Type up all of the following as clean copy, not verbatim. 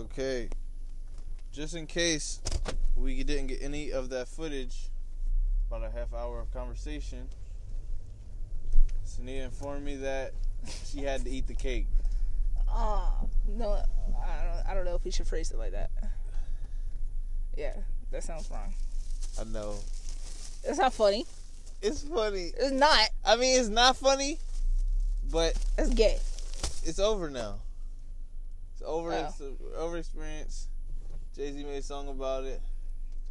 Okay. Just in case we didn't get any of that footage, about a half hour of conversation, Saniyyah informed me that she had to eat the cake. No, I don't know if we should phrase it like that. Yeah, that sounds wrong. I know. It's not funny. It's funny. It's not. I mean, it's not funny, but it's gay. It's over now. It's over. Oh. It's an over experience. Jay-Z made a song about it.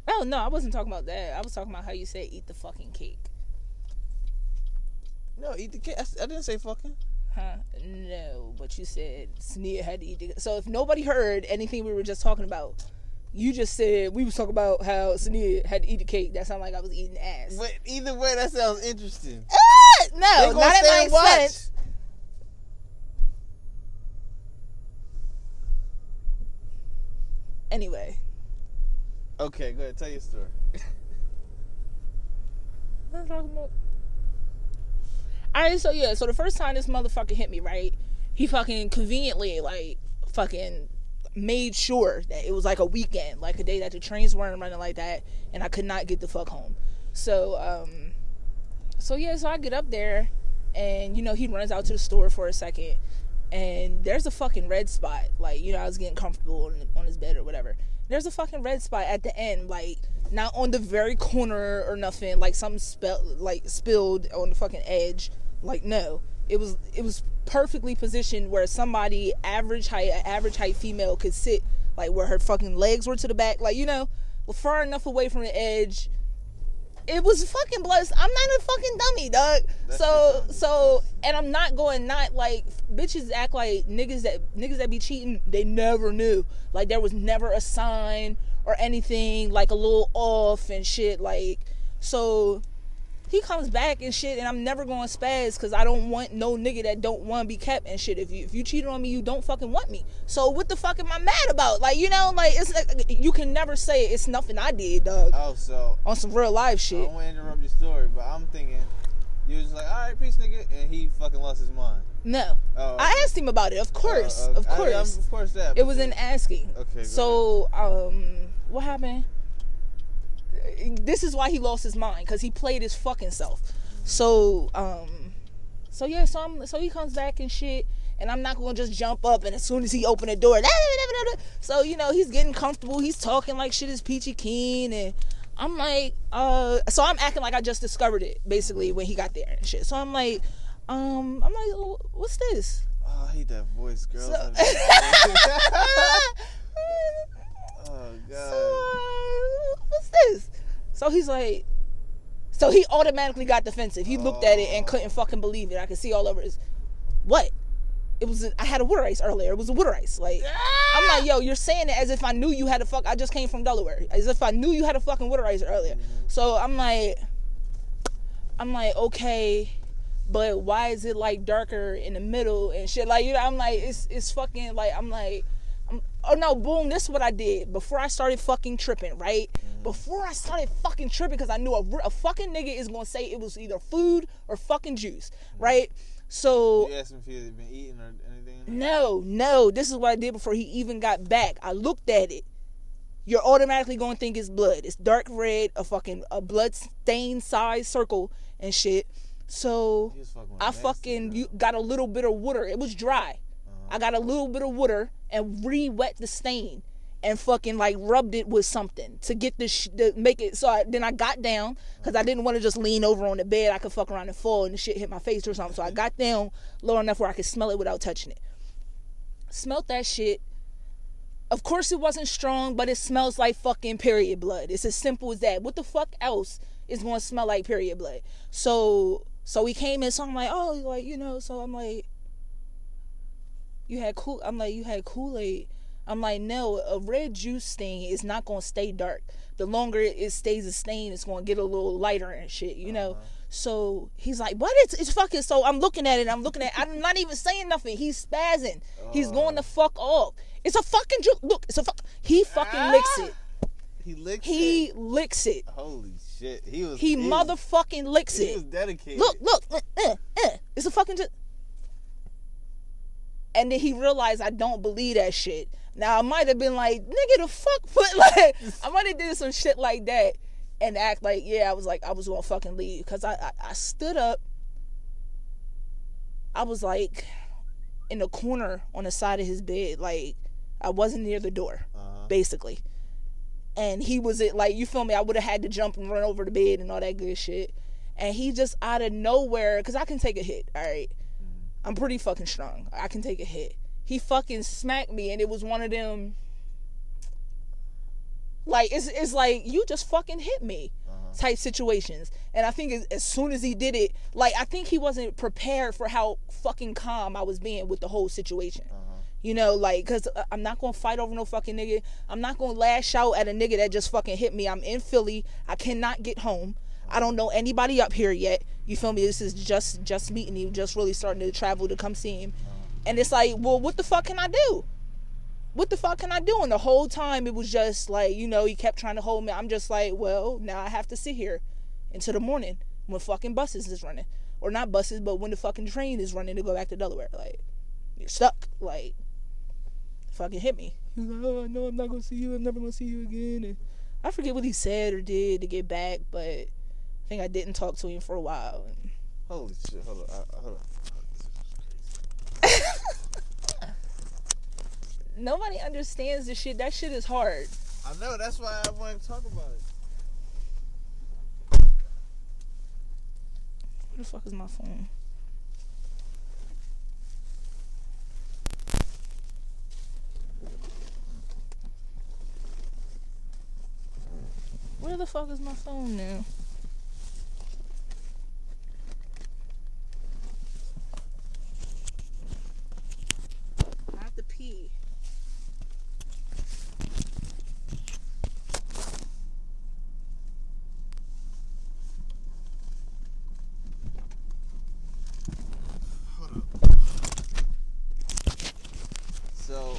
Oh, no, I wasn't talking about that. I was talking about how you said eat the fucking cake. No, eat the cake. I didn't say fucking. Huh? No, but you said Saniyyah had to eat the cake. So if nobody heard anything we were just talking about, you just said we was talking about how Saniyyah had to eat the cake. That sounded like I was eating ass. But either way, that sounds interesting. No, not at my expense. Anyway. Okay, go ahead. Tell your story. What am I talking about? Alright, so the first time this motherfucker hit me, right? He fucking conveniently, like, fucking made sure that it was like a weekend, like a day that the trains weren't running like that, and I could not get the fuck home. So I get up there, and, you know, he runs out to the store for a second, and there's a fucking red spot. Like, you know, I was getting comfortable on his bed or whatever. There's a fucking red spot at the end, like, not on the very corner or nothing, like something spilled on the fucking edge. Like, no. It was perfectly positioned where somebody average height female could sit, like, where her fucking legs were to the back, like, you know, far enough away from the edge. It was fucking blessed. I'm not a fucking dummy, dog. So, and I'm not like, bitches act like niggas that be cheating, they never knew. Like, there was never a sign or anything, like a little off and shit, like, so he comes back and shit, and I'm never going to spaz, because I don't want no nigga that don't want to be kept and shit. If you cheated on me, you don't fucking want me. So what the fuck am I mad about? Like, you know, like, it's like, you can never say it's nothing I did, dog. Oh, so on some real life shit. I don't want to interrupt your story, but I'm thinking you was just like, all right, peace, nigga, and he fucking lost his mind. No. Oh, okay. I asked him about it, of course. Of course. Of course that. It was in asking. Okay. So, what happened? This is why he lost his mind, because he played his fucking self. So he comes back and shit, and I'm not gonna just jump up and as soon as he opened the door, so, you know, he's getting comfortable, he's talking like shit is peachy keen, and I'm like, so I'm acting like I just discovered it, basically, when he got there and shit. So I'm like, oh, what's this? Oh, I hate that voice, girl. So, oh, God. So, what's this? So he's like, so he automatically got defensive. He looked at it and couldn't fucking believe it. I could see all over his, what? I had a water ice earlier. It was a water ice. Like, I'm like, yo, you're saying it as if I knew you had I just came from Delaware. As if I knew you had a fucking water ice earlier. So I'm like, okay, but why is it like darker in the middle and shit? Like, you know, I'm like, it's fucking, like, oh no, boom, this is what I did before I started fucking tripping, right? Before I started fucking tripping, because I knew a fucking nigga is gonna say it was either food or fucking juice, right? So you asked him if he had been eating or anything? No, this is what I did before he even got back. I looked at it. You're automatically gonna think it's blood. It's dark red, a blood stain size circle and shit. So I fucking got a little bit of water. It was dry. I got a little bit of water and re-wet the stain and fucking, like, rubbed it with something to get to make it. So then I got down, because I didn't want to just lean over on the bed. I could fuck around and fall and the shit hit my face or something. So I got down low enough where I could smell it without touching it. Smelled that shit. Of course it wasn't strong, but it smells like fucking period blood. It's as simple as that. What the fuck else is going to smell like period blood? So he came in, so I'm like, oh, like, you know, so I'm like, you had Kool-Aid. I'm like, no, a red juice stain is not going to stay dark. The longer it stays a stain, it's going to get a little lighter and shit, you know? So he's like, what? It's fucking, so I'm looking at it, I'm not even saying nothing. He's spazzing. He's going to fuck off. It's a fucking juice. Look, he fucking licks it. He licks it. Holy shit. He motherfucking licks it. He was dedicated. Look. It's a fucking juice. And then he realized I don't believe that shit. Now I might have been like, nigga, the fuck, but like I might have did some shit like that and act like, yeah, I was gonna fucking leave, because I stood up. I was like in the corner on the side of his bed, like I wasn't near the door, basically. And he was like, you feel me? I would have had to jump and run over the bed and all that good shit. And he just out of nowhere, because I can take a hit, all right? I'm pretty fucking strong. I can take a hit. He fucking smacked me, and it was one of them, like, it's like, you just fucking hit me type situations. And I think as soon as he did it, like, I think he wasn't prepared for how fucking calm I was being with the whole situation. You know, like, because I'm not going to fight over no fucking nigga. I'm not going to lash out at a nigga that just fucking hit me. I'm in Philly. I cannot get home. I don't know anybody up here yet. You feel me? This is just meeting you, just really starting to travel to come see him. And it's like, well, what the fuck can I do? What the fuck can I do? And the whole time it was just like, you know, he kept trying to hold me. I'm just like, well, now I have to sit here until the morning when fucking buses is running. Or not buses, but when the fucking train is running to go back to Delaware. Like, you're stuck. Like, fucking hit me. He was like, oh, no, I'm not going to see you. I'm never going to see you again. And I forget what he said or did to get back, but I think I didn't talk to him for a while. Holy shit, hold on. Nobody understands this shit. That shit is hard. I know, that's why I want to talk about it. Where the fuck is my phone? Where the fuck is my phone now? I have to pee. So,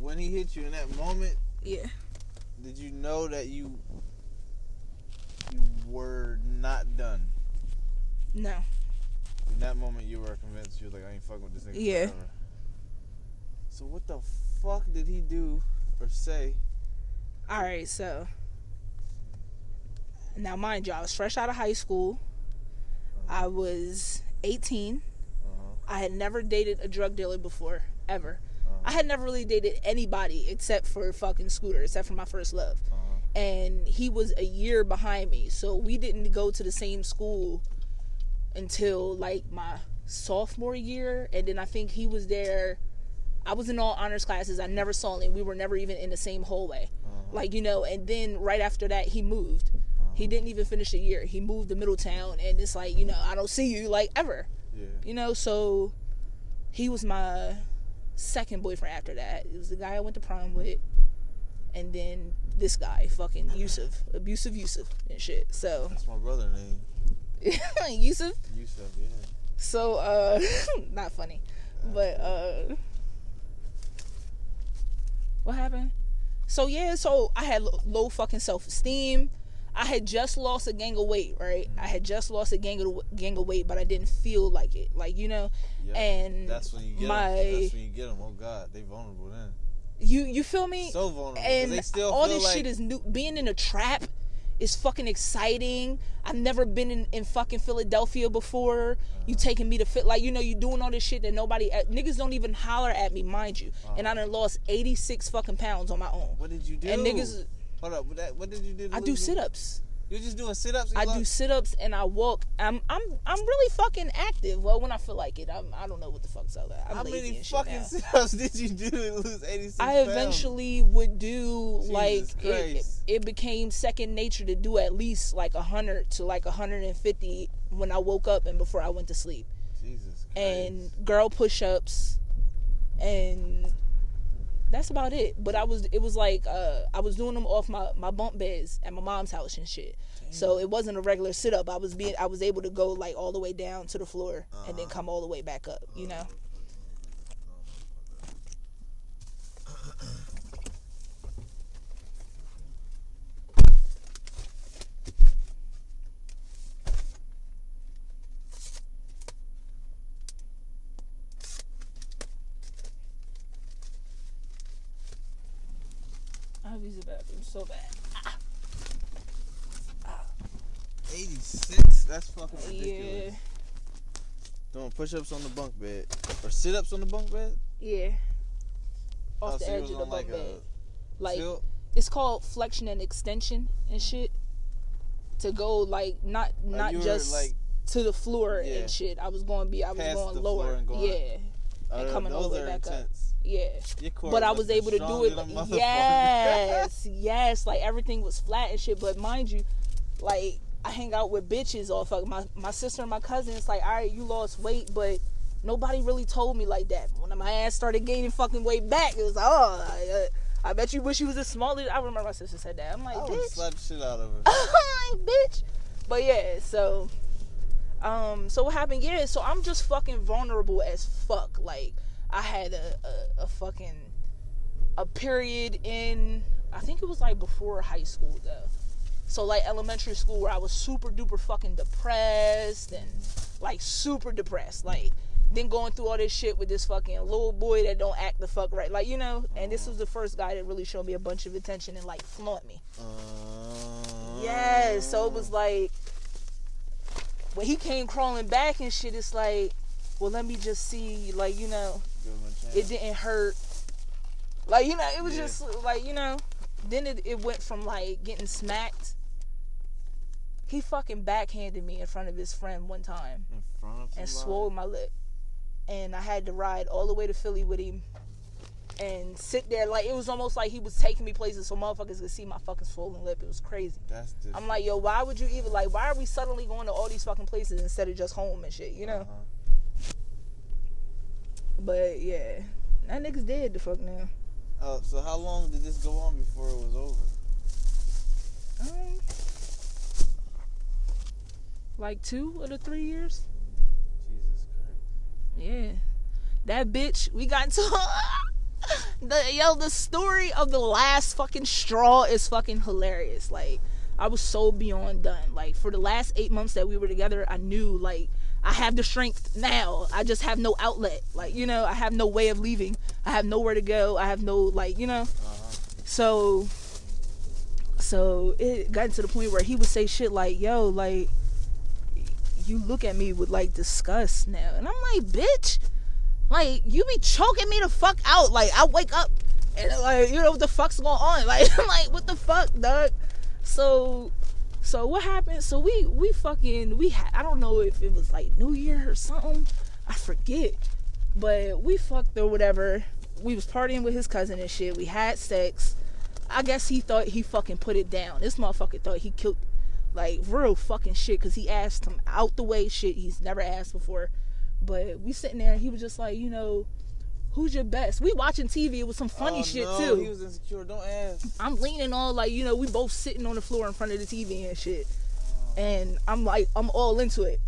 when he hit you in that moment, Yeah. did you know that you were not done? No. In that moment, you were convinced. You were like, I ain't fucking with this nigga Yeah. forever. So what the fuck did he do or say? Alright, so now mind you, I was fresh out of high school. I was 18. I had never dated a drug dealer before, ever. I had never really dated anybody except for fucking Scooter, except for my first love. And he was a year behind me, so we didn't go to the same school until like my sophomore year. And then I think he was there. I was in all honors classes. I never saw him. We were never even in the same hallway. Like, you know, and then right after that he moved. He didn't even finish the year. He moved to Middletown, and it's like, you know, I don't see you like ever. Yeah. You know, so he was my second boyfriend after that. It was the guy I went to prom with, and then this guy, fucking Yusuf, abusive Yusuf and shit. So That's my brother name. Yusuf. Yusuf, yeah. So not funny, but what happened? So yeah, so I had low fucking self-esteem. I had just lost a gang of weight, right? I had just lost a gang of weight, but I didn't feel like it, like, you know. Yep. And that's when you get them. That's when you get them. Oh God, they vulnerable then. You feel me? So vulnerable. And they still all feel this like... shit is new. Being in a trap is fucking exciting. I've never been in fucking Philadelphia before. You taking me to fit, like, you know, you doing all this shit that nobody, niggas don't even holler at me, mind you. And I done lost 86 fucking pounds on my own. What did you do? And niggas, hold up, what did you do? I do sit-ups. You're just doing sit-ups? I do sit-ups and I walk. I'm really fucking active. Well, when I feel like it. I don't know what the fuck's up. I'm How lazy many and shit fucking now. sit-ups did you do to lose 86 I pounds? eventually would do, Jesus like, Christ. it became second nature to do at least like 100 to like 150 when I woke up and before I went to sleep. Jesus Christ. And girl push-ups, and that's about it. But it was like I was doing them off my bunk beds at my mom's house and shit. Damn. So it wasn't a regular sit-up. I was able to go like all the way down to the floor and then come all the way back up, you know. I have to use the bathroom so bad. 86? That's fucking ridiculous. Yeah. Doing push-ups on the bunk bed. Or sit-ups on the bunk bed? Yeah. Off the so edge of the bunk bed. Like, tilt? it's called flexion and extension and shit. To go, like, not just like, to the floor and shit. I was going lower. And coming all the way back up. Yeah. But I was able to do it. Yes. Like, everything was flat and shit. But mind you, like, I hang out with bitches all fuck. My sister and my cousin, it's like, all right, you lost weight, but nobody really told me like that. When my ass started gaining fucking weight back, it was like, oh, I bet you wish you was as small as... I remember my sister said that. I'm like, bitch. I would slap the shit out of her. I'm like, bitch. But yeah, so what happened? Yeah, so I'm just fucking vulnerable as fuck. Like, I had a fucking period in, I think it was like before high school though. So like elementary school, where I was super duper fucking depressed and like super depressed. Like, then going through all this shit with this fucking little boy that don't act the fuck right. Like, you know, and this was the first guy that really showed me a bunch of attention and like flaunt me. Yeah, so it was like, when he came crawling back and shit, it's like, well, let me just see, like, you know, it didn't hurt. Like, you know, it was just like, you know, then it went from like getting smacked. He fucking backhanded me in front of his friend one time. In front of and swole my lip. And I had to ride all the way to Philly with him and sit there. Like, it was almost like he was taking me places so motherfuckers could see my fucking swollen lip. It was crazy. I'm like, yo, why would you even, like, why are we suddenly going to all these fucking places instead of just home and shit, you know? But yeah, that nigga's dead the fuck now. So how long did this go on before it was over? Like 2 of the 3 years. Jesus Christ. Yeah, that bitch. We got into the story of the last fucking straw is fucking hilarious. Like, I was so beyond done. Like, for the last 8 months that we were together, I knew, like, I have the strength now. I just have no outlet. Like, you know, I have no way of leaving. I have nowhere to go. I have no, like, you know. So it got to the point where he would say shit like, yo, like, you look at me with, like, disgust now. And I'm like, bitch, like, you be choking me the fuck out. Like, I wake up and, like, you know, what the fuck's going on? Like, I'm like, what the fuck, dog? So what happened? So we I don't know if it was like New Year or something. I forget. But we fucked or whatever. We was partying with his cousin and shit. We had sex. I guess he thought he fucking put it down. This motherfucker thought he killed, like, real fucking shit, because he asked him out the way shit he's never asked before. But we sitting there and he was just like, you know, who's your best? We watching TV. It was some funny shit too. He was insecure. Don't ask. I'm leaning all, like, you know, we both sitting on the floor in front of the TV and shit. And I'm like, I'm all into it.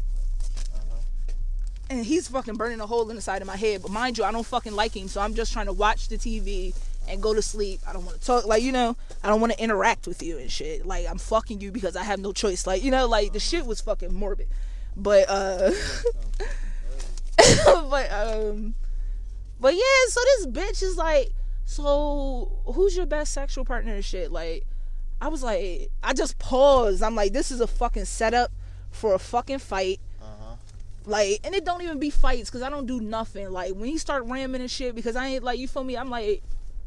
And he's fucking burning a hole in the side of my head. But mind you, I don't fucking like him. So I'm just trying to watch the TV and go to sleep. I don't want to talk. Like, you know, I don't want to interact with you and shit. Like, I'm fucking you because I have no choice. Like, you know, like, the shit was fucking morbid. But, but yeah, so this bitch is like, so who's your best sexual partner and shit? Like, I was like, I just paused. I'm like, this is a fucking setup for a fucking fight. Like, and it don't even be fights, because I don't do nothing. Like, when he start ramming and shit, because I ain't, like, you feel me? I'm like,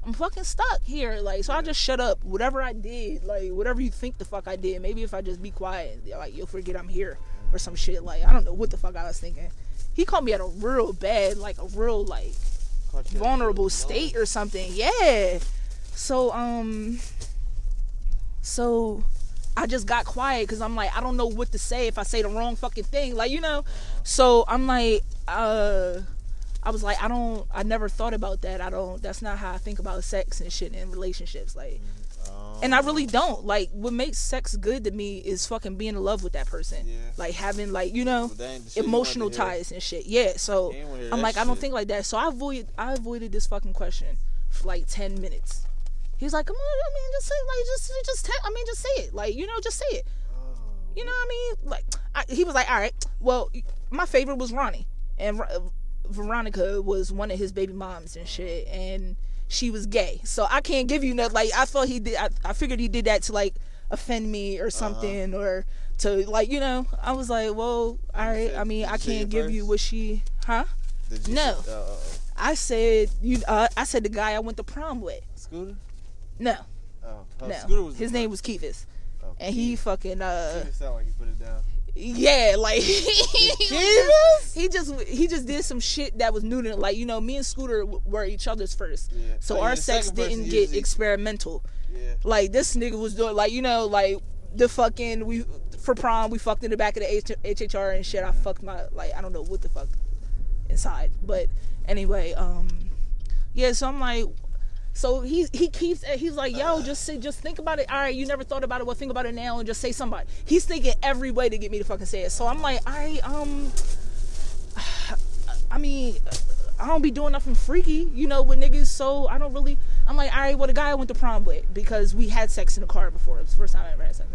I'm fucking stuck here. Like, so I just shut up. Whatever I did, like, whatever you think the fuck I did, maybe if I just be quiet, like, you'll forget I'm here or some shit. Like, I don't know what the fuck I was thinking. He called me at a real bad, like, a real, like, vulnerable state or something. Yeah. So I just got quiet, because I'm like, I don't know what to say if I say the wrong fucking thing, like, you know. So I'm like, I was like, I never thought about that. That's not how I think about sex and shit in relationships, like. And I really don't. Like, what makes sex good to me is fucking being in love with that person. Yeah. Like, having, like, you know, emotional ties and shit. Yeah, so I'm like, I don't think like that. So I avoided this fucking question for like 10 minutes. He was like, come on, I mean, just say, like, just say it. Like, you know, just say it. You know what I mean? Like, he was like, all right, well, my favorite was Ronnie. And Veronica was one of his baby moms and shit. And she was gay. So I can't give you nothing. Like, I thought he did. I figured he did that to like offend me or something, or to like, you know. I was like, well, all right. I mean, I can't give you what she. Huh? No. I said I said the guy I went to prom with. Scooter? No. Oh, no. Scooter was his name was Kevis. Oh, and he fucking Kevis sound like he put it down. Yeah, like he just did some shit that was new to, like, you know, me and Scooter were each other's first. Yeah. So our sex didn't get experimental. Yeah. Like, this nigga was doing, like, you know, like the fucking for prom we fucked in the back of the HHR and shit. I fucked my, like, I don't know what the fuck inside, but anyway, yeah. So I'm like, so he's like, yo, just think about it. All right, you never thought about it. Well, think about it now and just say somebody. He's thinking every way to get me to fucking say it. So I'm like, all right, I mean, I don't be doing nothing freaky, you know, with niggas. So I don't really. I'm like, all right, well, the guy I went to prom with, because we had sex in the car before. It was the first time I ever had sex.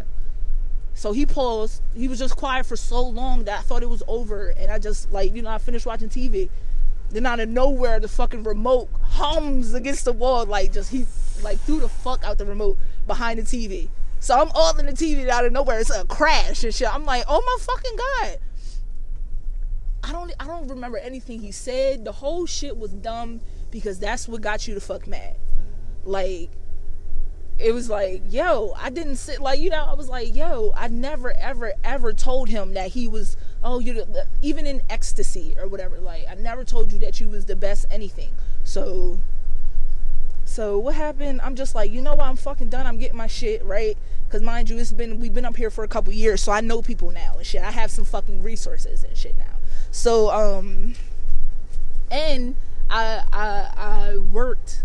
So he paused. He was just quiet for so long that I thought it was over, and I just, like, you know, I finished watching TV. Then out of nowhere, the fucking remote hums against the wall, like, just, he, like, threw the fuck out the remote behind the TV. So I'm all in the TV, and out of nowhere, it's a crash and shit. I'm like, oh my fucking God. I don't remember anything he said. The whole shit was dumb, because that's what got you to fuck mad. Like, it was like, yo, I didn't sit, like, you know, I was like, yo, I never, ever, ever told him that he was, oh, you, even in ecstasy or whatever, like, I never told you that you was the best anything. So what happened? I'm just like, you know what, I'm fucking done. I'm getting my shit, right? Because mind you, we've been up here for a couple years, so I know people now and shit. I have some fucking resources and shit now. So, and I worked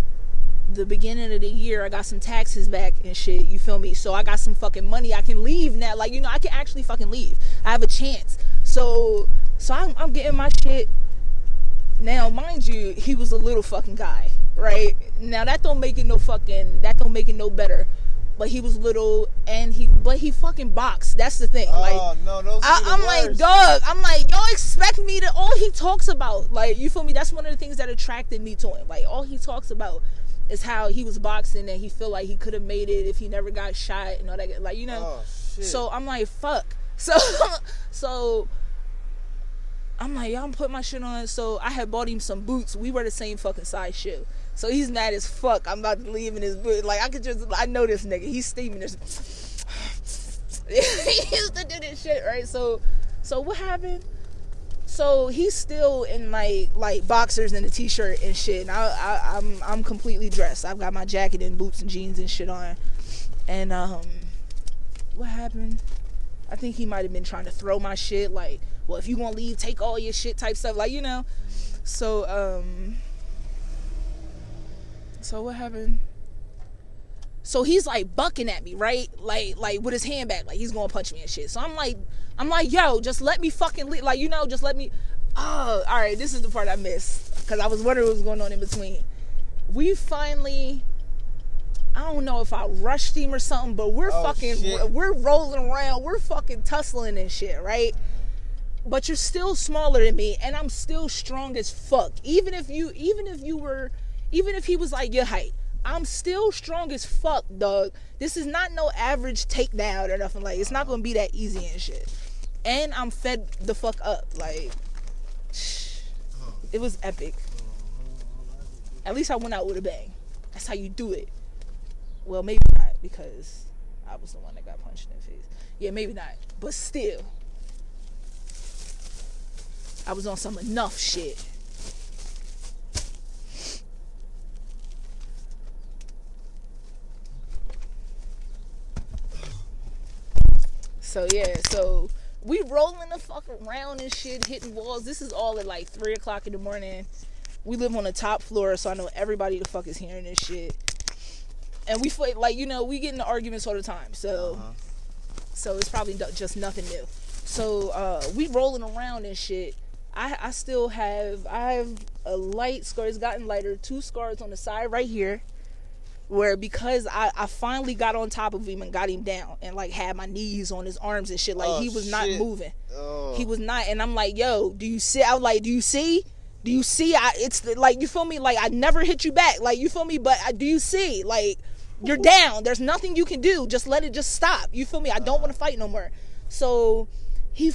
the beginning of the year. I got some taxes back and shit, you feel me? So I got some fucking money. I can leave now, like, you know, I can actually fucking leave. I have a chance. So I'm getting my shit. Now, mind you, he was a little fucking guy, right? Now that don't make it no better. But he was little, and he fucking boxed. That's the thing. Oh, like, no, those I'm like, dog. I'm like, y'all expect me to? All he talks about, like, you feel me? That's one of the things that attracted me to him. Like, all he talks about is how he was boxing and he feel like he could have made it if he never got shot and all that. Like, you know. Oh, shit. So I'm like, fuck. So I'm like, y'all put my shit on. So I had bought him some boots. We were the same fucking size shoe. So he's mad as fuck. I'm about to leave in his boot. Like, I know this nigga. He's steaming this. He used to do this shit, right? So what happened? So he's still in like boxers and a t-shirt and shit. And I'm completely dressed. I've got my jacket and boots and jeans and shit on. And what happened? I think he might have been trying to throw my shit. Like, well, if you gonna leave, take all your shit type stuff. Like, you know. So what happened? So he's like bucking at me, right? Like with his hand back, like he's gonna punch me and shit. So I'm like, yo, just let me fucking leave. Like, you know, just let me. Oh, all right. This is the part I missed, because I was wondering what was going on in between. We finally, I don't know if I rushed him or something, but we're we're rolling around, we're fucking tussling and shit, right? But you're still smaller than me, and I'm still strong as fuck. Even if he was like your height, I'm still strong as fuck, dog. This is not no average takedown or nothing. Like, it's not gonna be that easy and shit. And I'm fed the fuck up. Like, it was epic. At least I went out with a bang. That's how you do it. Well, maybe not, because I was the one that got punched in the face. Yeah, maybe not. But still, I was on some enough shit. So yeah, so we rolling the fuck around and shit, hitting walls. This is all at like 3 o'clock in the morning. We live on the top floor, so I know everybody the fuck is hearing this shit. And we fight, like, you know, we get into arguments all the time. So it's probably just nothing new. So we rolling around and shit. I have a light scar. It's gotten lighter. 2 scars on the side right here, where because I finally got on top of him and got him down and like had my knees on his arms and shit. Like, he was not moving. He was not. And I'm like, yo, do you see? I was like, do you see? Do you see? It's like, you feel me? Like, I never hit you back. Like, you feel me? But do you see? Like, you're down. There's nothing you can do. Just let it just stop. You feel me? I don't want to fight no more. So he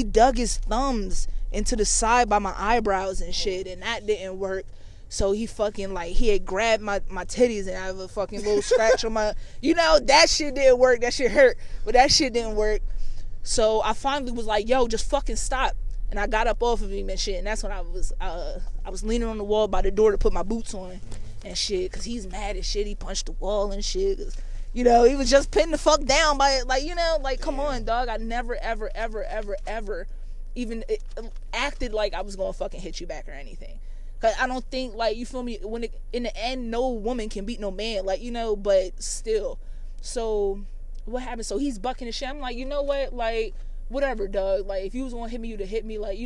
dug his thumbs into the side by my eyebrows and shit, and that didn't work. So he fucking, like, he had grabbed my titties, and I have a fucking little scratch on my, that shit didn't work. That shit hurt, but that shit didn't work. So I finally was like, yo, just fucking stop. And I got up off of him and shit, and that's when I was leaning on the wall by the door to put my boots on and shit, because he's mad as shit. He punched the wall and shit, he was just pinned the fuck down by it. Like, come on, dog. I never, ever, ever, ever, ever even acted like I was gonna fucking hit you back or anything. Cause I don't think, like, you feel me, in the end, no woman can beat no man, like, but still. So what happened? So he's bucking the shit. I'm like, you know what, like, whatever, dog. Like, if you was gonna hit me, you'd have hit me, like,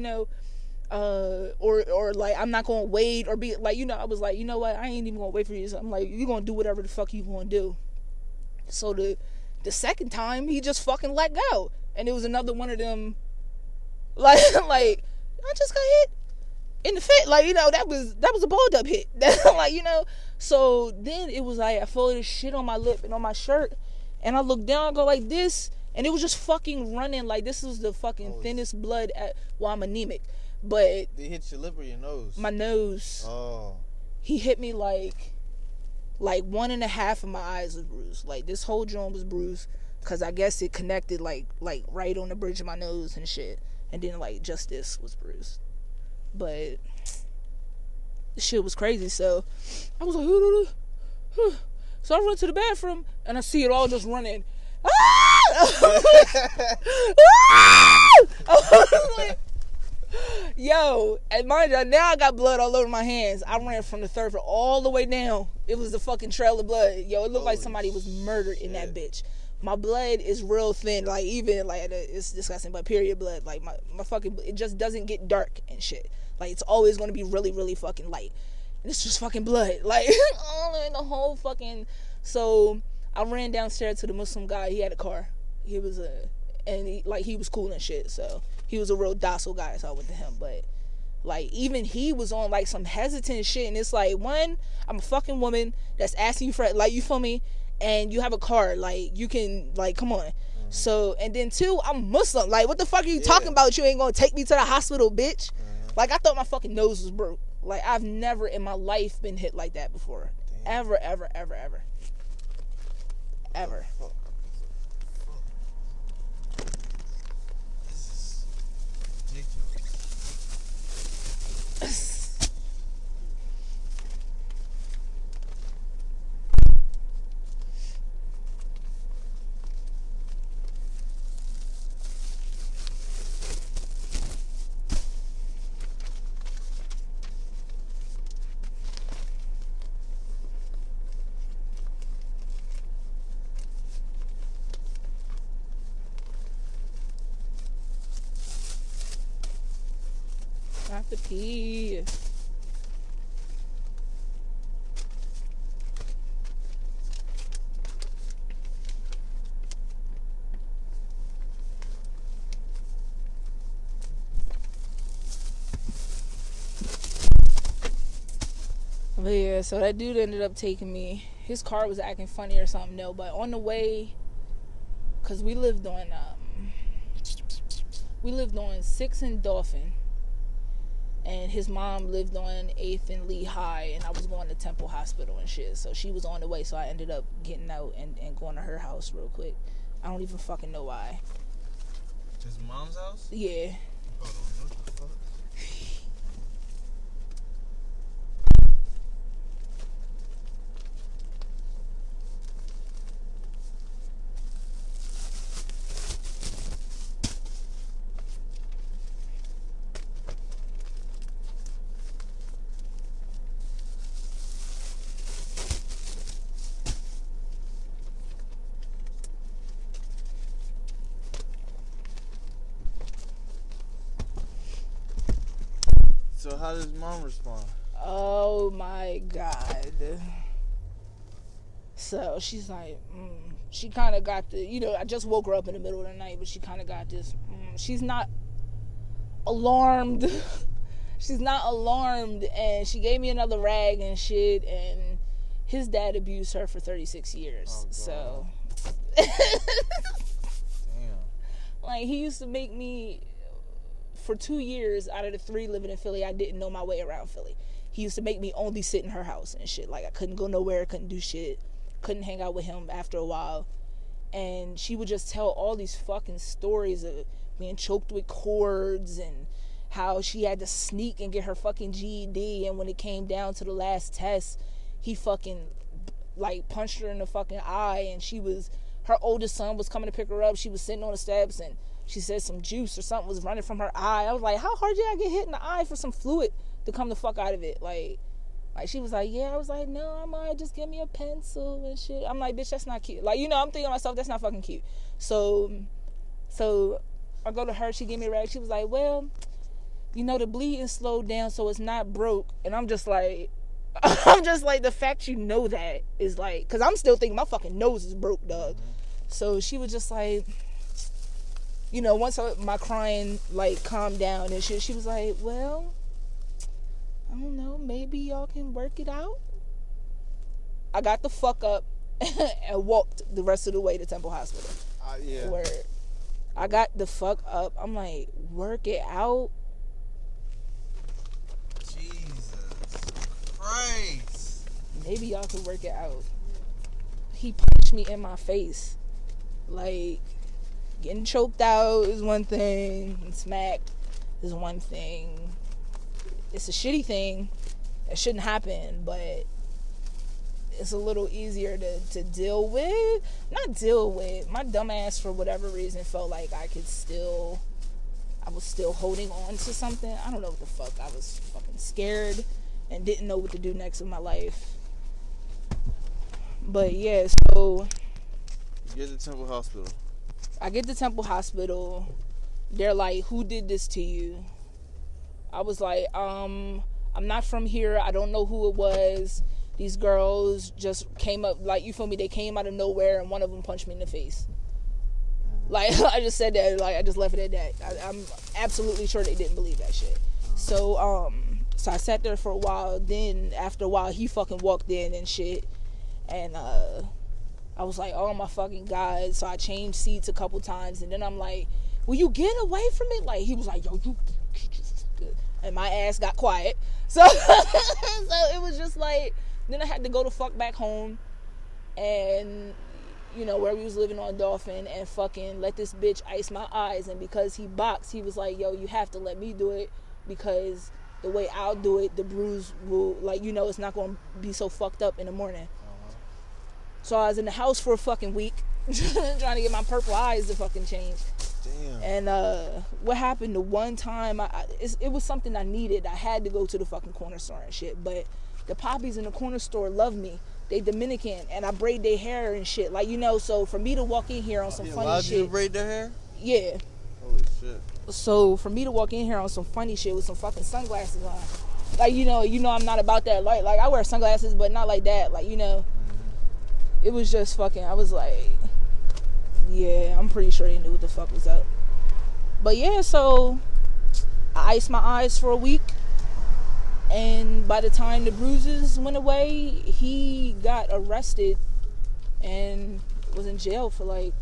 or like, I'm not gonna wait or be like, I was like, you know what, I ain't even gonna wait for you. So I'm like, you gonna do whatever the fuck you gonna do. So the second time, he just fucking let go, and it was another one of them, like I just got hit in the face, like, that was a balled up hit. Like, so then it was like, I felt this shit on my lip and on my shirt, and I looked down, I go like this, and it was just fucking running. Like, this was the fucking thinnest blood while I'm anemic. But they hit your lip or your nose? My nose. Oh. He hit me like 1.5 of my eyes was bruised. Like, this whole joint was bruised, because I guess it connected like right on the bridge of my nose and shit, and then like just this was bruised. But the shit was crazy. So I was like, so I run to the bathroom, and I see it all just running. Yo, and mind you, now I got blood all over my hands. I ran from the third floor all the way down. It was a fucking trail of blood. Yo, it looked like somebody was murdered in that bitch. My blood is real thin, like, even, like, it's disgusting, but period blood, like, my fucking, it just doesn't get dark and shit. Like, it's always gonna be really, really fucking light. And it's just fucking blood, like, all in the whole fucking. So I ran downstairs to the Muslim guy. He had a car. He was he was cool and shit. So he was a real docile guy. So I went to him. But like, even he was on like some hesitant shit. And it's like, one, I'm a fucking woman that's asking you for, like, you feel me? And you have a car. Like, you can, like, come on. So, and then two, I'm Muslim. Like, what the fuck are you talking about? You ain't gonna take me to the hospital, bitch. Like, I thought my fucking nose was broke. Like, I've never in my life been hit like that before. Ever, ever, ever, ever. Ever. This is ridiculous. I have to pee. But yeah, so that dude ended up taking me. His car was acting funny or something, no, but on the way, cause we lived on 6th and Dolphin, and his mom lived on 8th and Lehigh, and I was going to Temple Hospital and shit. So she was on the way, so I ended up getting out and going to her house real quick. I don't even fucking know why. His mom's house? Yeah. Hold on, what the fuck? So how does mom respond? Oh my God. So she's like, she kind of got the, I just woke her up in the middle of the night, but she kind of got this, she's not alarmed. She's not alarmed, and she gave me another rag and shit, and his dad abused her for 36 years. So damn. Like, he used to make me, for 2 years out of the 3 living in Philly, I didn't know my way around Philly. He used to make me only sit in her house and shit. Like, I couldn't go nowhere, couldn't do shit, couldn't hang out with him after a while. And she would just tell all these fucking stories of being choked with cords and how she had to sneak and get her fucking GED, and when it came down to the last test, he fucking, like, punched her in the fucking eye, and her oldest son was coming to pick her up. She was sitting on the steps, and she said some juice or something was running from her eye. I was like, how hard did I get hit in the eye for some fluid to come the fuck out of it? Like she was like, yeah. I was like, no, I might just give me a pencil and shit. I'm like, bitch, that's not cute. Like, I'm thinking to myself, that's not fucking cute. So I go to her, she gave me a rag. She was like, well, the bleeding slowed down, so it's not broke. And I'm just like, the fact that is like, because I'm still thinking my fucking nose is broke, dog. So she was just like, once my crying, like, calmed down and shit, she was like, well, I don't know, maybe y'all can work it out. I got the fuck up and walked the rest of the way to Temple Hospital. Yeah. Word. I got the fuck up. I'm like, work it out? Christ. Maybe y'all could work it out. He punched me in my face. Like, getting choked out is one thing, and smacked is one thing. It's a shitty thing. It shouldn't happen, but it's a little easier to deal with. Not deal with. My dumb ass, for whatever reason, felt like I was still holding on to something. I don't know what the fuck. I was fucking scared and didn't know what to do next in my life. But yeah, so you get to Temple Hospital. I get to Temple Hospital. They're like, who did this to you? I was like, I'm not from here. I don't know who it was. These girls just came up, like, you feel me? They came out of nowhere, and one of them punched me in the face. Like, I just said that, like, I just left it at that. I'm absolutely sure they didn't believe that shit. So I sat there for a while. Then after a while, he fucking walked in and shit, and I was like, oh my fucking God. So I changed seats a couple times, and then I'm like, will you get away from me? Like, he was like, yo, you, and my ass got quiet. So it was just like, then I had to go the fuck back home, and where we was living on Dolphin, and fucking let this bitch ice my eyes. And because he boxed, he was like, yo, you have to let me do it, because the way I'll do it, the bruise will, like, it's not going to be so fucked up in the morning. So I was in the house for a fucking week trying to get my purple eyes to fucking change. Damn. And what happened the one time, it was something I needed. I had to go to the fucking corner store and shit. But the poppies in the corner store love me. They Dominican, and I braid their hair and shit. Like, so for me to walk in here on some funny allowed shit. You to braid their hair? Yeah. Holy shit. So for me to walk in here on some funny shit with some fucking sunglasses on. Like, I'm not about that. Like I wear sunglasses, but not like that. Like, it was just fucking, I was like, yeah, I'm pretty sure they knew what the fuck was up. But yeah, so I iced my eyes for a week, and by the time the bruises went away, he got arrested and was in jail for like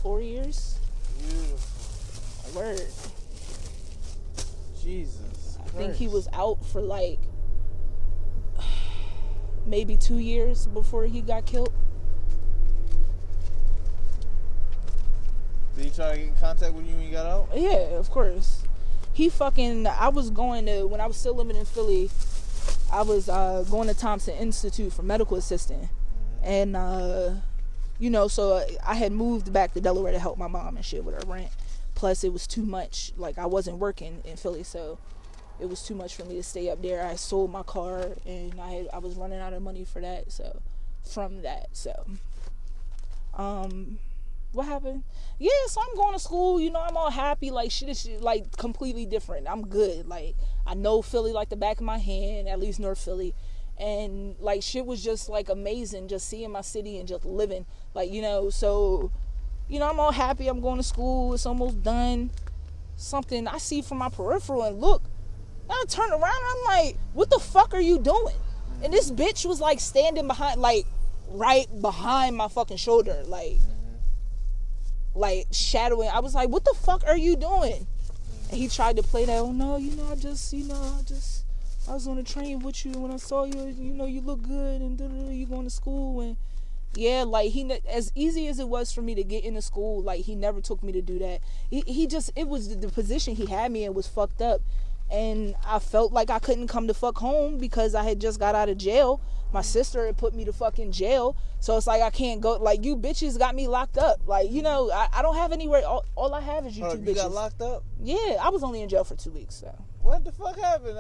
4 years. Beautiful. Word. Jesus I think he was out for like maybe 2 years before he got killed. Did he try to get in contact with you when you got out? Yeah, of course. I was going to, when I was still living in Philly, I was going to Thompson Institute for medical assistant. And, so I had moved back to Delaware to help my mom and shit with her rent. Plus, it was too much. Like, I wasn't working in Philly, so it was too much for me to stay up there. I sold my car, and I was running out of money for that, from that. What happened? Yeah, so I'm going to school, I'm all happy, like, shit is like, completely different. I'm good. Like, I know Philly like the back of my hand, at least North Philly. And, like, shit was just, like, amazing, just seeing my city and just living. Like, so, I'm all happy. I'm going to school. It's almost done. something I see from my peripheral and look. And I turn around and I'm like, what the fuck are you doing? And this bitch was like standing behind, like right behind my fucking shoulder, like shadowing. I was like, what the fuck are you doing? And he tried to play that, oh no, I was on the train with you when I saw you, you look good and you going to school. And yeah, like as easy as it was for me to get into school, like he never took me to do that. He just, it was the position he had me in was fucked up. And I felt like I couldn't come to fuck home because I had just got out of jail. My sister had put me to fucking jail. So it's like I can't go. Like, you bitches got me locked up. Like, I don't have anywhere. All I have is you two bitches. You got locked up? Yeah, I was only in jail for 2 weeks. So. What the fuck happened?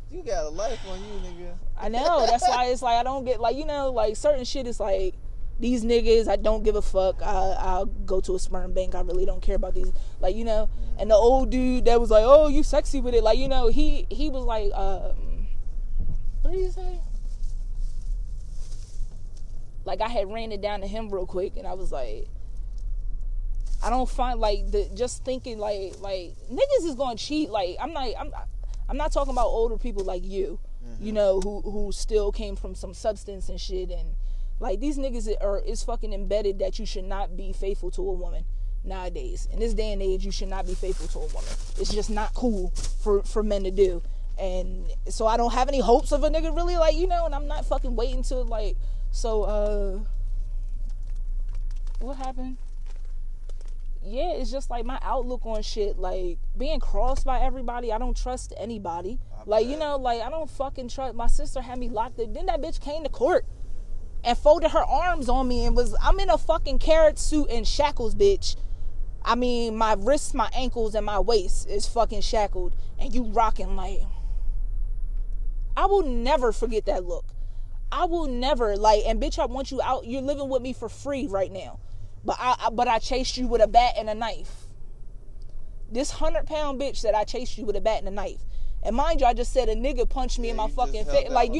You got a life on you, nigga. I know. That's why it's like I don't get, like, like certain shit is like, these niggas, I don't give a fuck. I'll go to a sperm bank. I really don't care about these. Like, and the old dude that was like, oh, you sexy with it. Like, he was like, what did he say? Like, I had ran it down to him real quick, and I was like, I don't find, like, just thinking, like, niggas is gonna cheat. Like, I'm not talking about older people like you, who still came from some substance and shit, and like, these niggas is fucking embedded that you should not be faithful to a woman nowadays. In this day and age, you should not be faithful to a woman. It's just not cool for men to do. And so I don't have any hopes of a nigga really, like, and I'm not fucking waiting to, like, so, what happened? Yeah, it's just like my outlook on shit, like being crossed by everybody. I don't trust anybody. Like, like I don't fucking trust. My sister had me locked up. Then that bitch came to court and folded her arms on me and I'm in a fucking carrot suit and shackles, bitch. I mean, my wrists, my ankles, and my waist is fucking shackled. And you rocking, like, I will never forget that look. I will never, like, and bitch, I want you out. You're living with me for free right now. But I chased you with a bat and a knife. This 100-pound bitch that I chased you with a bat and a knife. And mind you, I just said a nigga punched me in my fucking face. Like,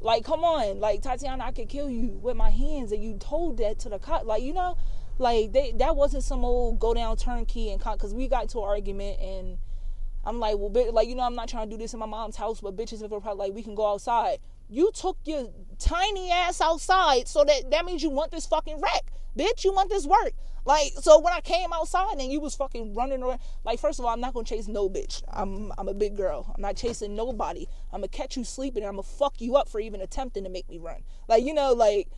like, come on. Like, Tatiana, I could kill you with my hands. And you told that to the cop. Like, like, that wasn't some old go down turnkey and cop. Because we got into an argument and I'm like, well, bitch, like, I'm not trying to do this in my mom's house. But bitches, if we're probably like, we can go outside. You took your tiny ass outside. So that means you want this fucking wreck. Bitch, you want this work. Like, so when I came outside and you was fucking running around, like, first of all, I'm not gonna chase no bitch. I'm a big girl. I'm not chasing nobody. I'm gonna catch you sleeping and I'm gonna fuck you up for even attempting to make me run. Like, like,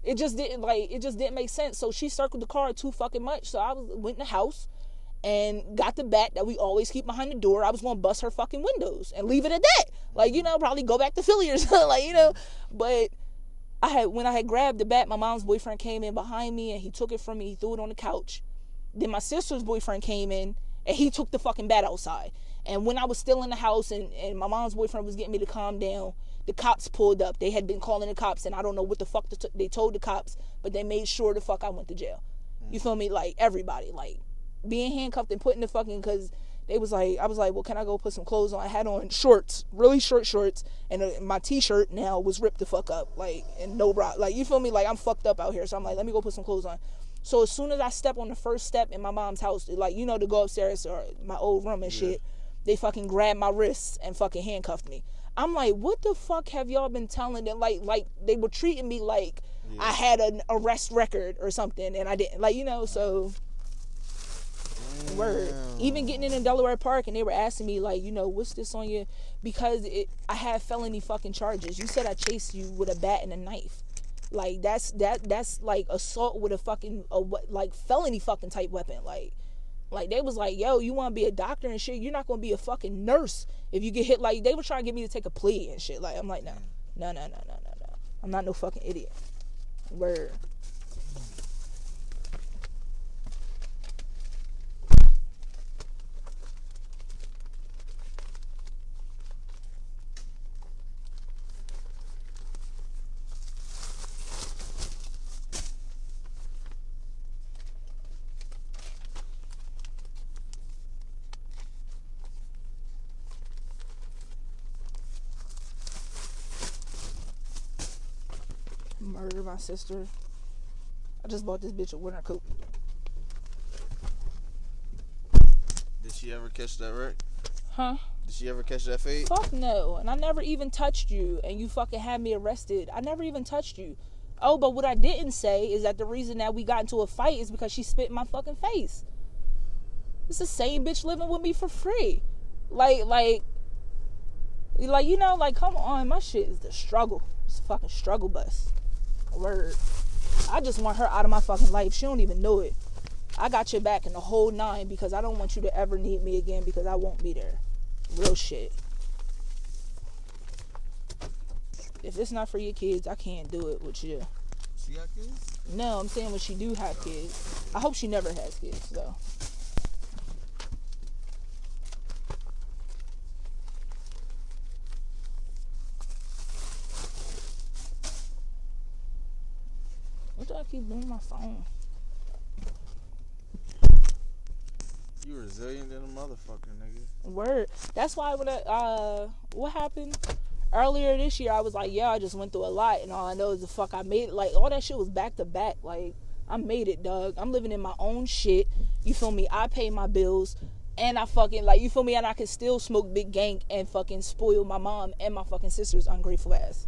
it just didn't make sense. So she circled the car too fucking much. So I went in the house and got the bat that we always keep behind the door. I was gonna bust her fucking windows and leave it at that. Like, probably go back to Philly or something, like, but when I had grabbed the bat, my mom's boyfriend came in behind me and he took it from me. He threw it on the couch. Then my sister's boyfriend came in and he took the fucking bat outside. And when I was still in the house and my mom's boyfriend was getting me to calm down, the cops pulled up. They had been calling the cops and I don't know what the fuck they told the cops, but they made sure the fuck I went to jail. You feel me? Like, everybody, like, being handcuffed and put in the fucking, because they was like, I was like, well, can I go put some clothes on? I had on shorts, really short shorts, and my t-shirt now was ripped the fuck up, like, and no bra. Like, you feel me? Like, I'm fucked up out here. So I'm like, let me go put some clothes on. So as soon as I step on the first step in my mom's house, like, to go upstairs or my old room and shit, they fucking grabbed my wrists and fucking handcuffed me. I'm like, what the fuck have y'all been telling them? Like they were treating me like I had an arrest record or something, and I didn't. Like, so... Word. Even getting in Delaware Park and they were asking me, like, what's this on you? Because I have felony fucking charges. You said I chased you with a bat and a knife. Like, that's like assault with a fucking like felony fucking type weapon. Like they was like, yo, you want to be a doctor and shit? You're not gonna be a fucking nurse if you get hit. Like, they were trying to get me to take a plea and shit. Like, I'm like, no. I'm not no fucking idiot. Word. Murder my sister. I just bought this bitch a winter coat. she ever catch that wreck? Huh? Did she ever catch that fade? Fuck no. And I never even touched you, and you fucking had me arrested. I never even touched you. Oh, but what I didn't say is that the reason that we got into a fight is because she spit in my fucking face. It's the same bitch living with me for free. Like, you know, like, come on. My shit is the struggle. It's a fucking struggle bus. Word. I just want her out of my fucking life. She don't even know it. I got your back in the whole 9 because I don't want you to ever need me again because I won't be there. Real shit. If it's not for your kids, I can't do it with you. She got kids? No, I'm saying when she do have kids. I hope she never has kids, though. What do I keep doing my phone? You resilient than a motherfucker, nigga. Word. That's why when what happened earlier this year, I was like, yeah, I just went through a lot, and all I know is the fuck I made it. Like, all that shit was back to back. Like, I made it, dog. I'm living in my own shit. You feel me? I pay my bills, and I fucking, like, you feel me? And I can still smoke big gank and fucking spoil my mom and my fucking sister's ungrateful ass.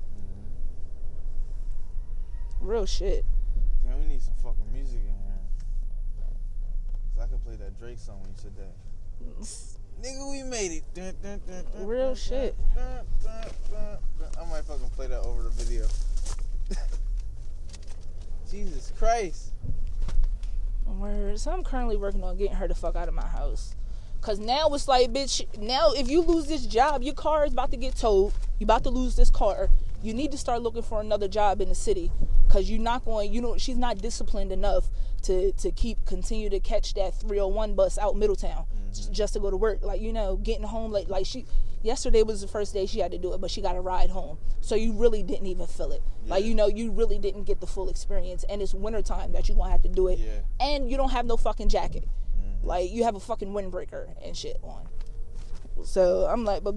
Real shit. Damn, we need some fucking music in here. Cause I can play that Drake song when you said that. Nigga, we made it. Dun, dun, dun, dun, Real dun, shit. Dun, dun, dun, dun. I might fucking play that over the video. Jesus Christ. Word. So I'm currently working on getting her the fuck out of my house. Cause now it's like, bitch, now if you lose this job, your car is about to get towed. You about to lose this car. You need to start looking for another job in the city. Cause you're not going, you know, she's not disciplined enough to continue to catch that 301 bus out Middletown just to go to work. Like, you know, getting home late. Like, yesterday was the first day she had to do it, but she got a ride home. So you really didn't even feel it. Yeah. Like, you know, you really didn't get the full experience. And it's wintertime that you're going to have to do it. Yeah. And you don't have no fucking jacket. Like, you have a fucking windbreaker and shit on. So I'm like, but